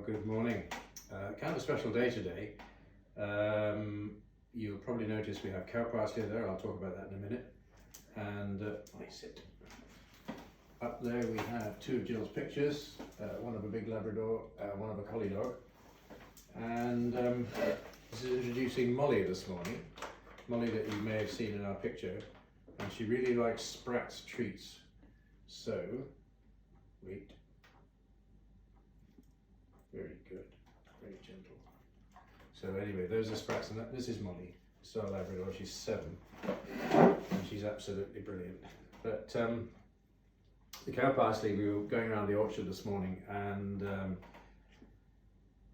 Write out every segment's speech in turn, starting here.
Good morning. Kind of a special day today. You'll probably notice we have cow parsley there. I'll talk about that in a minute. And let me sit. Up there we have two of Jill's pictures, one of a big Labrador, one of a collie dog. And this is introducing Molly this morning. Molly that you may have seen in our picture. And she really likes Sprat's treats. So, wait. Very good, very gentle. So anyway, those are Sprats, and this is Molly, Star Labrador. She's 7, and she's absolutely brilliant. But the cow parsley, we were going around the orchard this morning, and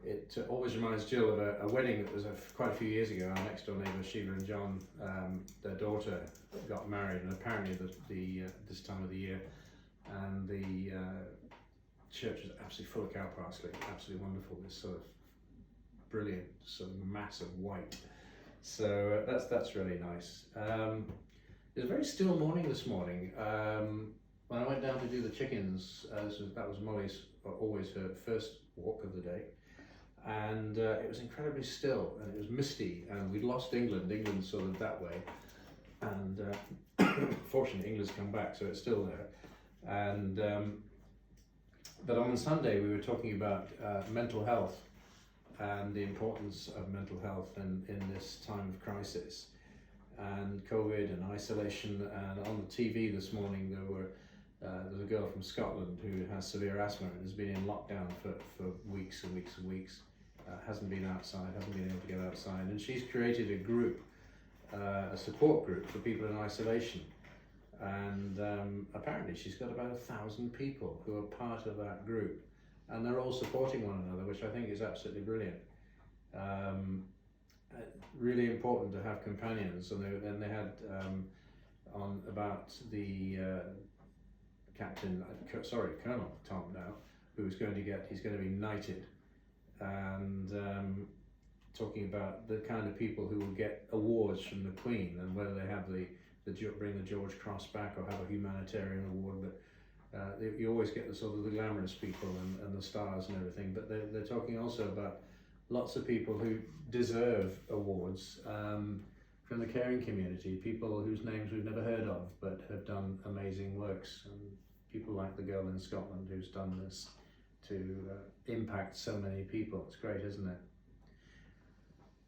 it always reminds Jill of a wedding that was quite a few years ago. Our next door neighbour, Sheila and John, their daughter got married, and apparently this time of the year, and the church is absolutely full of cow parsley, absolutely wonderful. This sort of brilliant, sort of massive white. So that's really nice. It was a very still morning this morning. When I went down to do the chickens, that was Molly's, always her first walk of the day, and it was incredibly still, and it was misty, and we'd lost England. England's sort of that way, and fortunately England's come back, so it's still there. And but on Sunday we were talking about mental health and the importance of mental health in this time of crisis and COVID and isolation. And on the TV this morning there's a girl from Scotland who has severe asthma and has been in lockdown for weeks and weeks and weeks, hasn't been outside, hasn't been able to get outside, and she's created a group, a support group for people in isolation. And apparently she's got about 1,000 people who are part of that group, and they're all supporting one another, which I think is absolutely brilliant. Really important to have companions. And they had on about the Colonel Tom now, he's going to be knighted, and talking about the kind of people who will get awards from the Queen, and whether they have bring the George Cross back or have a humanitarian award. But you always get the sort of the glamorous people and the stars and everything, but they're talking also about lots of people who deserve awards from the caring community, people whose names we've never heard of but have done amazing works, and people like the girl in Scotland who's done this to impact so many people. It's great, isn't it?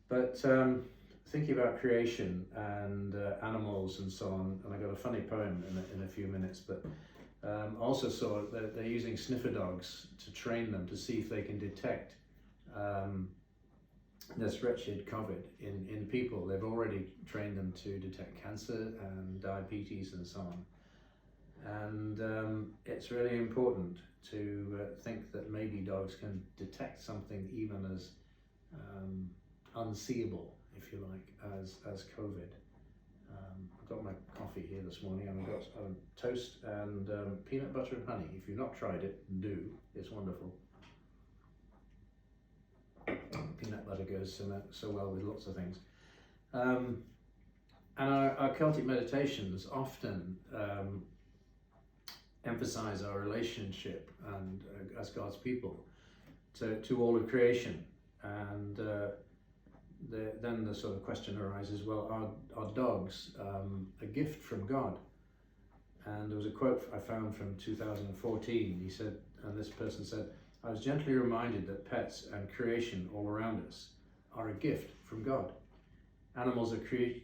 But thinking about creation and animals and so on, and I got a funny poem in a few minutes, but also saw that they're using sniffer dogs to train them to see if they can detect this wretched COVID in people. They've already trained them to detect cancer and diabetes and so on. And it's really important to think that maybe dogs can detect something even as unseeable, if you like, as COVID. I've got my coffee here this morning, and I've got toast and peanut butter and honey. If you've not tried it, do. It's wonderful. Peanut butter goes so well with lots of things. And our Celtic meditations often emphasize our relationship and as God's people to all of creation. And then the sort of question arises, well, are dogs a gift from God? And there was a quote I found from 2014. He said, and this person said, "I was gently reminded that pets and creation all around us are a gift from God. Animals are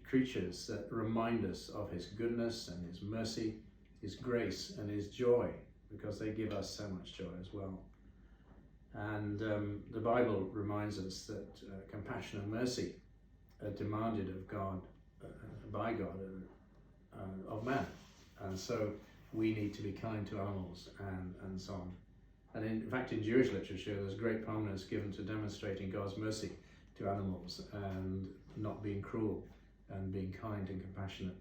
creatures that remind us of His goodness and His mercy, His grace and His joy, because they give us so much joy as well." And the Bible reminds us that compassion and mercy are demanded of God, by God, of man. And so we need to be kind to animals and so on. And in fact, in Jewish literature, there's great prominence given to demonstrating God's mercy to animals and not being cruel and being kind and compassionate.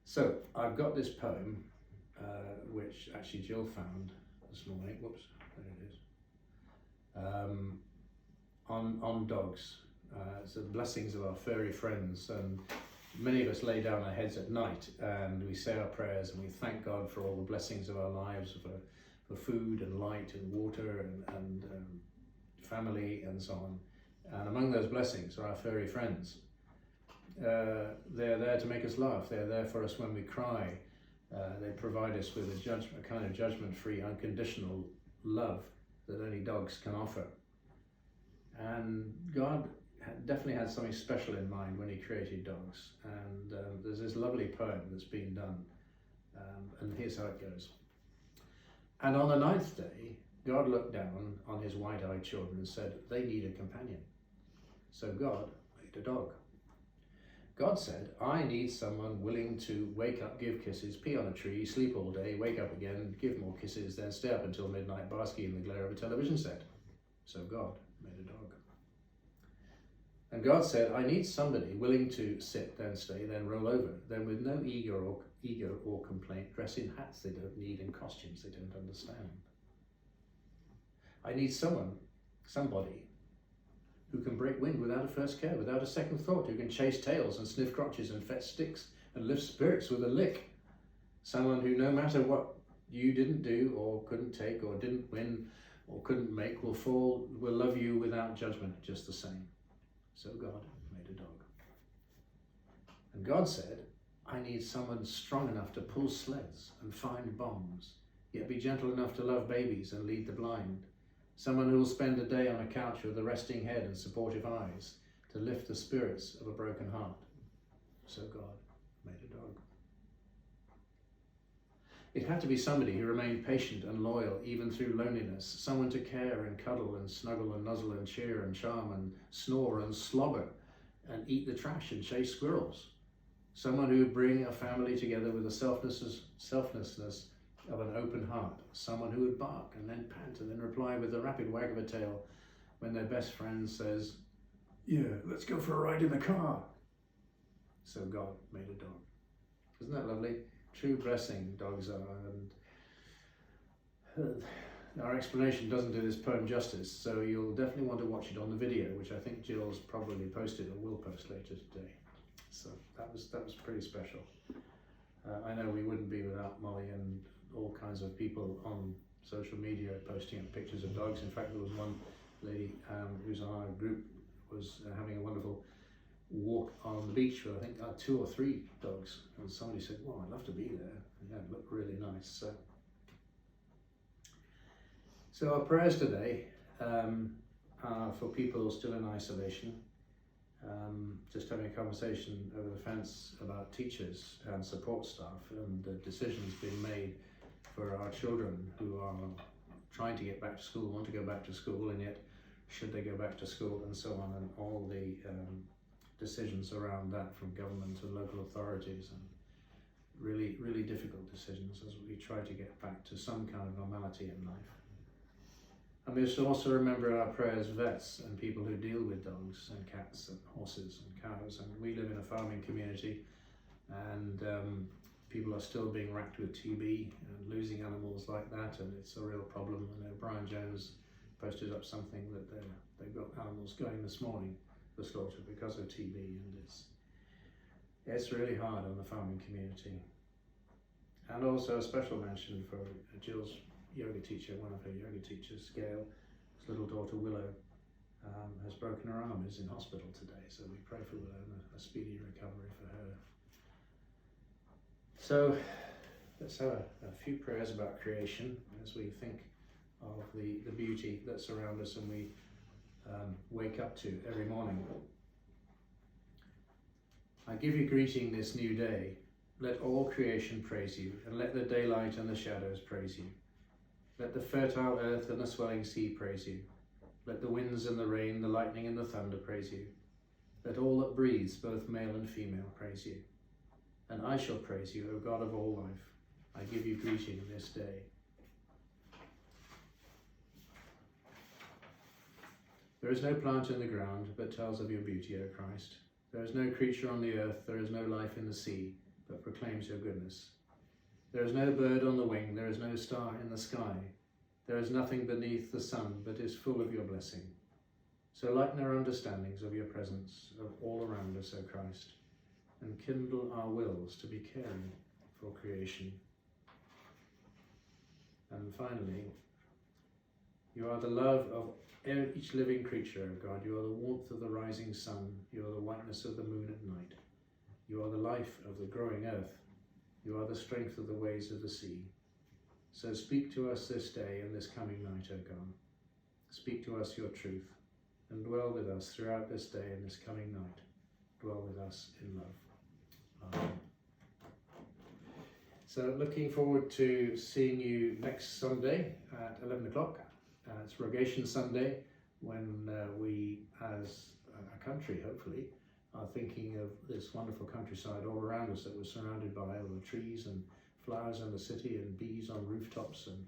So I've got this poem, which actually Jill found this morning. Whoops, there it is. On dogs. So the blessings of our furry friends. And many of us lay down our heads at night and we say our prayers and we thank God for all the blessings of our lives, for food and light and water and family and so on. And among those blessings are our furry friends. They're there to make us laugh. They're there for us when we cry. They provide us with a kind of judgment-free, unconditional love that only dogs can offer. And God definitely had something special in mind when he created dogs. And there's this lovely poem that's been done. And here's how it goes. And on the 9th day, God looked down on his white-eyed children and said, they need a companion. So God made a dog. God said, I need someone willing to wake up, give kisses, pee on a tree, sleep all day, wake up again, give more kisses, then stay up until midnight, basking in the glare of a television set. So God made a dog. And God said, I need somebody willing to sit, then stay, then roll over, then with no ego or complaint, dress in hats they don't need and costumes they don't understand. I need somebody who can break wind without a first care, without a second thought, who can chase tails and sniff crotches and fetch sticks and lift spirits with a lick. Someone who, no matter what you didn't do or couldn't take or didn't win or couldn't make, will love you without judgment just the same. So God made a dog. And God said, I need someone strong enough to pull sleds and find bombs, yet be gentle enough to love babies and lead the blind. Someone who will spend a day on a couch with a resting head and supportive eyes to lift the spirits of a broken heart. So God made a dog. It had to be somebody who remained patient and loyal even through loneliness, someone to care and cuddle and snuggle and nuzzle and cheer and charm and snore and slobber and eat the trash and chase squirrels. Someone who would bring a family together with the selflessness of an open heart. Someone who would bark and then pant and then reply with a rapid wag of a tail when their best friend says, yeah, let's go for a ride in the car. So God made a dog. Isn't that lovely? True blessing dogs are. And our explanation doesn't do this poem justice, so you'll definitely want to watch it on the video, which I think Jill's probably posted or will post later today. So that was pretty special. I know we wouldn't be without Molly and all kinds of people on social media posting up pictures of dogs. In fact, there was one lady who's on our group was having a wonderful walk on the beach with I think 2 or 3 dogs, and somebody said, well, I'd love to be there. Yeah, it looked really nice. So our prayers today are for people still in isolation. Just having a conversation over the fence about teachers and support staff and the decisions being made for our children who are trying to get back to school, want to go back to school, and yet should they go back to school and so on, and all the decisions around that from government and local authorities, and really, really difficult decisions as we try to get back to some kind of normality in life. And we should also remember in our prayers vets and people who deal with dogs and cats and horses and cows. And we live in a farming community, and people are still being racked with TB and losing animals like that, and it's a real problem. I know Brian Jones posted up something that they've got animals going this morning for slaughter because of TB, and it's really hard on the farming community. And also a special mention for Jill's yoga teacher, one of her yoga teachers, Gail. His little daughter Willow has broken her arm, is in hospital today, so we pray for Willow and a speedy recovery for her. So let's have a few prayers about creation as we think of the beauty that's around us and we wake up to every morning. I give you greeting this new day. Let all creation praise you, and let the daylight and the shadows praise you. Let the fertile earth and the swelling sea praise you. Let the winds and the rain, the lightning and the thunder praise you. Let all that breathes, both male and female, praise you. And I shall praise you, O God of all life. I give you greeting this day. There is no plant in the ground but tells of your beauty, O Christ. There is no creature on the earth, there is no life in the sea, but proclaims your goodness. There is no bird on the wing, there is no star in the sky. There is nothing beneath the sun, but is full of your blessing. So lighten our understandings of your presence of all around us, O Christ, and kindle our wills to be caring for creation. And finally, you are the love of each living creature, O God. You are the warmth of the rising sun. You are the whiteness of the moon at night. You are the life of the growing earth. You are the strength of the waves of the sea. So speak to us this day and this coming night, O God. Speak to us your truth, and dwell with us throughout this day and this coming night. Dwell with us in love. Amen. So looking forward to seeing you next Sunday at 11 o'clock. It's Rogation Sunday, when we as a country, hopefully, are thinking of this wonderful countryside all around us that we're surrounded by, all the trees and flowers in the city and bees on rooftops and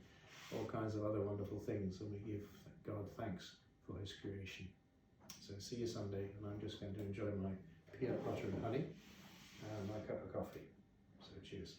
all kinds of other wonderful things, and we give God thanks for his creation. So see you Sunday, and I'm just going to enjoy my peanut butter and honey and my cup of coffee. So cheers.